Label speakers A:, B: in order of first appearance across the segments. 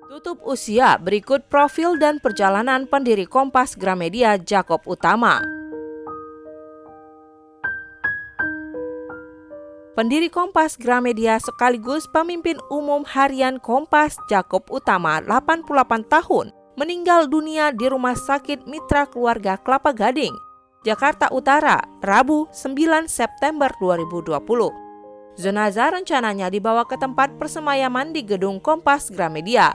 A: Tutup usia, berikut profil dan perjalanan pendiri Kompas Gramedia Jakob Utama. Pendiri Kompas Gramedia sekaligus pemimpin umum harian Kompas Jakob Utama 88 tahun meninggal dunia di Rumah Sakit Mitra Keluarga Kelapa Gading, Jakarta Utara, Rabu 9 September 2020. Jenazah rencananya dibawa ke tempat persemayaman di gedung Kompas Gramedia.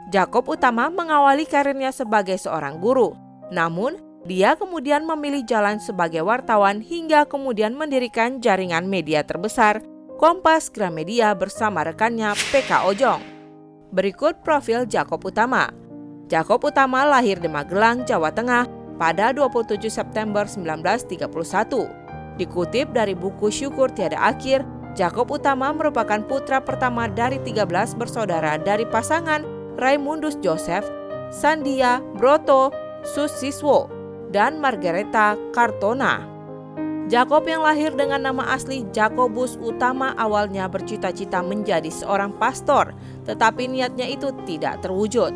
A: Jakob Utama mengawali karirnya sebagai seorang guru, namun dia kemudian memilih jalan sebagai wartawan hingga kemudian mendirikan jaringan media terbesar Kompas Gramedia bersama rekannya PK Ojong. Berikut profil Jakob Utama. Jakob Utama lahir di Magelang, Jawa Tengah pada 27 September 1931. Dikutip dari buku Syukur Tiada Akhir, Jakob Utama merupakan putra pertama dari 13 bersaudara dari pasangan Raimundus Joseph, Sandia Broto Susiswo, dan Margareta Kartona. Jakob yang lahir dengan nama asli Jakobus Utama awalnya bercita-cita menjadi seorang pastor, tetapi niatnya itu tidak terwujud.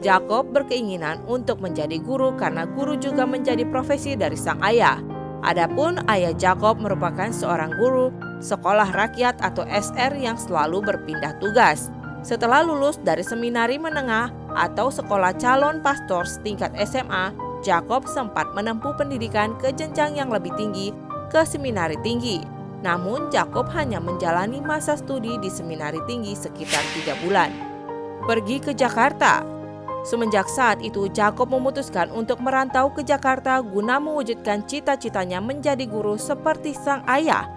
A: Jakob berkeinginan untuk menjadi guru karena guru juga menjadi profesi dari sang ayah. Adapun ayah Jakob merupakan seorang guru sekolah rakyat atau SR yang selalu berpindah tugas. Setelah lulus dari seminari menengah atau sekolah calon pastor setingkat SMA, Jakob sempat menempuh pendidikan ke jenjang yang lebih tinggi ke seminari tinggi. Namun Jakob hanya menjalani masa studi di seminari tinggi sekitar 3 bulan. Pergi ke Jakarta. Semenjak saat itu Jakob memutuskan untuk merantau ke Jakarta guna mewujudkan cita-citanya menjadi guru seperti sang ayah.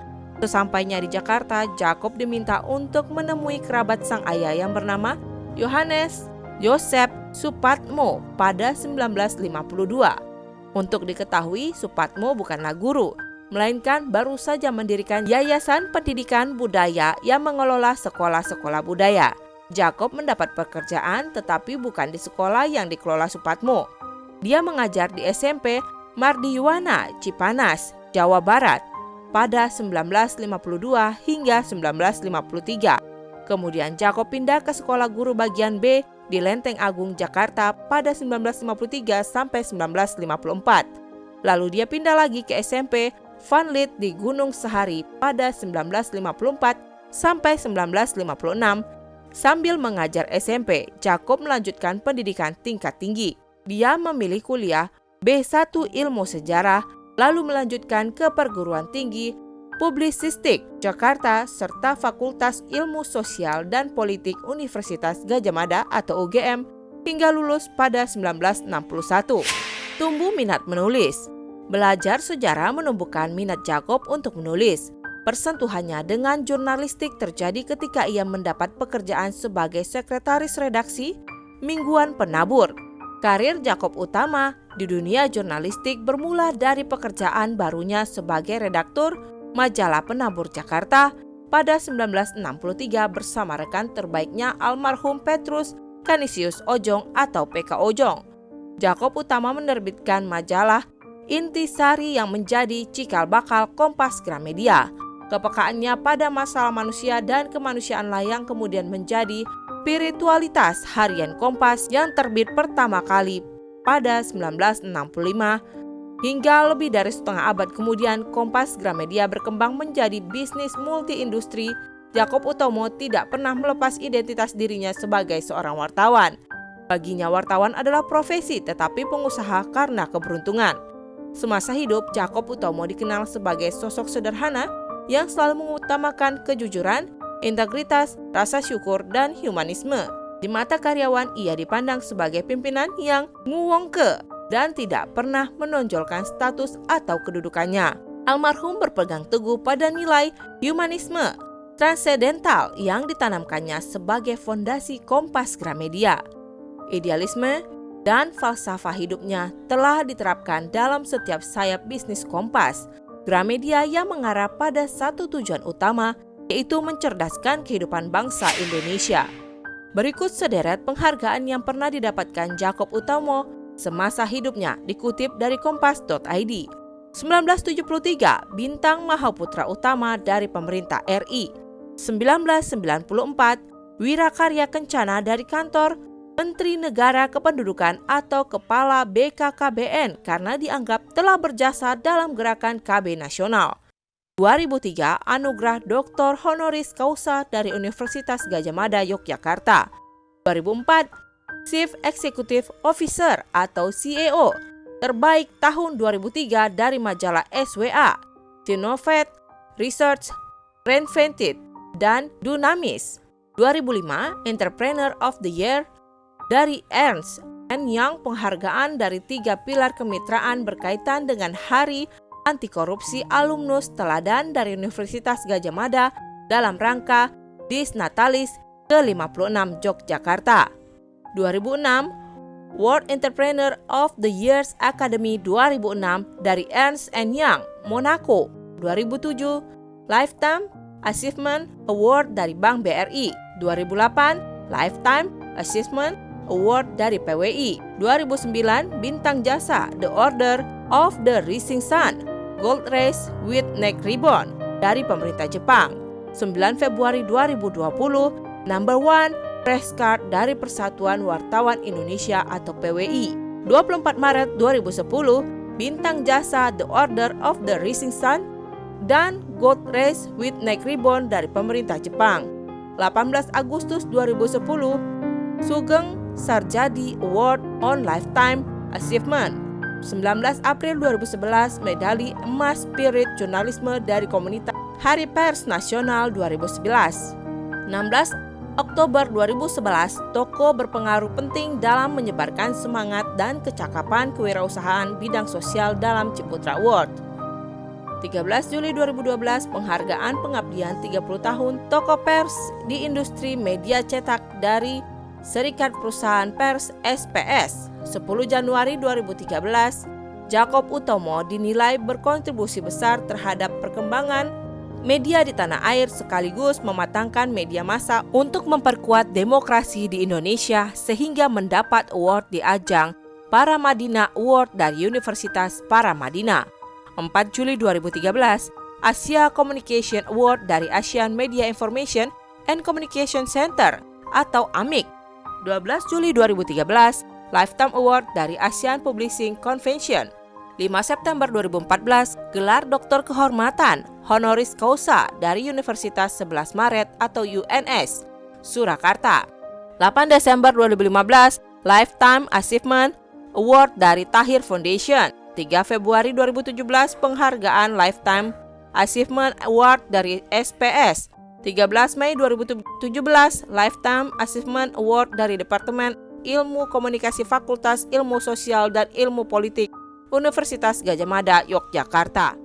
A: Sesampainya di Jakarta, Jakob diminta untuk menemui kerabat sang ayah yang bernama Yohanes Yosep Supatmo pada 1952. Untuk diketahui, Supatmo bukanlah guru, melainkan baru saja mendirikan Yayasan Pendidikan Budaya yang mengelola sekolah-sekolah budaya. Jakob mendapat pekerjaan tetapi bukan di sekolah yang dikelola Supatmo. Dia mengajar di SMP Mardi Yuwana, Cipanas, Jawa Barat pada 1952 hingga 1953. Kemudian Jakob pindah ke sekolah guru bagian B di Lenteng Agung, Jakarta pada 1953 sampai 1954. Lalu dia pindah lagi ke SMP Van Lith di Gunung Sahari pada 1954 sampai 1956. Sambil mengajar SMP, Jakob melanjutkan pendidikan tingkat tinggi. Dia memilih kuliah B1 Ilmu Sejarah, lalu melanjutkan ke perguruan tinggi Publisistik Jakarta serta Fakultas Ilmu Sosial dan Politik Universitas Gadjah Mada atau UGM hingga lulus pada 1961. Tumbuh minat menulis. Belajar sejarah menumbuhkan minat Jakob untuk menulis. Persentuhannya dengan jurnalistik terjadi ketika ia mendapat pekerjaan sebagai sekretaris redaksi Mingguan Penabur. Karir Jakob Utama di dunia jurnalistik bermula dari pekerjaan barunya sebagai redaktur Majalah Penabur Jakarta pada 1963 bersama rekan terbaiknya almarhum Petrus Canisius Ojong atau PK Ojong. Jakob Utama menerbitkan majalah Intisari yang menjadi cikal bakal Kompas Gramedia. Kepekaannya pada masalah manusia dan kemanusiaanlah yang kemudian menjadi spiritualitas harian Kompas yang terbit pertama kali pada 1965. Hingga lebih dari setengah abad kemudian, Kompas Gramedia berkembang menjadi bisnis multi-industri. Jakob Utama tidak pernah melepas identitas dirinya sebagai seorang wartawan. Baginya wartawan adalah profesi tetapi pengusaha karena keberuntungan. Semasa hidup, Jakob Utama dikenal sebagai sosok sederhana yang selalu mengutamakan kejujuran, integritas, rasa syukur, dan humanisme. Di mata karyawan, ia dipandang sebagai pimpinan yang nguwongke dan tidak pernah menonjolkan status atau kedudukannya. Almarhum berpegang teguh pada nilai humanisme transendental yang ditanamkannya sebagai fondasi Kompas Gramedia. Idealisme dan falsafah hidupnya telah diterapkan dalam setiap sayap bisnis Kompas Gramedia yang mengarah pada satu tujuan utama, yaitu mencerdaskan kehidupan bangsa Indonesia. Berikut sederet penghargaan yang pernah didapatkan Jakob Utama semasa hidupnya, dikutip dari kompas.id. 1973, Bintang Mahaputra Utama dari Pemerintah RI. 1994, Wirakarya Kencana dari Kantor Menteri Negara Kependudukan atau Kepala BKKBN karena dianggap telah berjasa dalam gerakan KB Nasional. 2003, anugerah Dr. Honoris Causa dari Universitas Gadjah Mada Yogyakarta. 2004, Chief Executive Officer atau CEO terbaik tahun 2003 dari majalah SWA, Sinovet, Research, Reinvented, dan Dunamis. 2005, Entrepreneur of the Year dari Ernst & Young, penghargaan dari 3 pilar kemitraan berkaitan dengan Hari Anti Korupsi Alumnus Teladan dari Universitas Gadjah Mada dalam rangka Dies Natalis ke-56 Yogyakarta. 2006, World Entrepreneur of the Year Academy 2006 dari Ernst & Young, Monaco. 2007, Lifetime Achievement Award dari Bank BRI. 2008, Lifetime Achievement Award dari PWI. 2009, Bintang Jasa The Order of the Rising Sun Gold Race with Neck Ribbon dari pemerintah Jepang. 9 Februari 2020, Number 1 Press Card dari Persatuan Wartawan Indonesia atau PWI. 24 Maret 2010, Bintang Jasa The Order of the Rising Sun dan Gold Race with Neck Ribbon dari pemerintah Jepang. 18 Agustus 2010, Sugeng Sarjadi Award on Lifetime Achievement. 19 April 2011, medali emas Spirit Jurnalisme dari Komunitas Hari Pers Nasional 2011. 16 Oktober 2011, tokoh berpengaruh penting dalam menyebarkan semangat dan kecakapan kewirausahaan bidang sosial dalam Ciputra Award. 13 Juli 2012, penghargaan pengabdian 30 tahun tokoh pers di industri media cetak dari Serikat Perusahaan Pers SPS. 10 Januari 2013, Jakob Utomo dinilai berkontribusi besar terhadap perkembangan media di tanah air sekaligus mematangkan media massa untuk memperkuat demokrasi di Indonesia sehingga mendapat award di ajang Paramadina Award dari Universitas Paramadina. 4 Juli 2013, Asia Communication Award dari Asian Media Information and Communication Center atau AMIC. 12 Juli 2013, Lifetime Award dari ASEAN Publishing Convention. 5 September 2014, gelar Doktor Kehormatan Honoris Causa dari Universitas 11 Maret atau UNS, Surakarta. 8 Desember 2015, Lifetime Achievement Award dari Tahir Foundation. 3 Februari 2017, penghargaan Lifetime Achievement Award dari SPS. 13 Mei 2017, Lifetime Achievement Award dari Departemen Ilmu Komunikasi Fakultas Ilmu Sosial dan Ilmu Politik Universitas Gadjah Mada, Yogyakarta.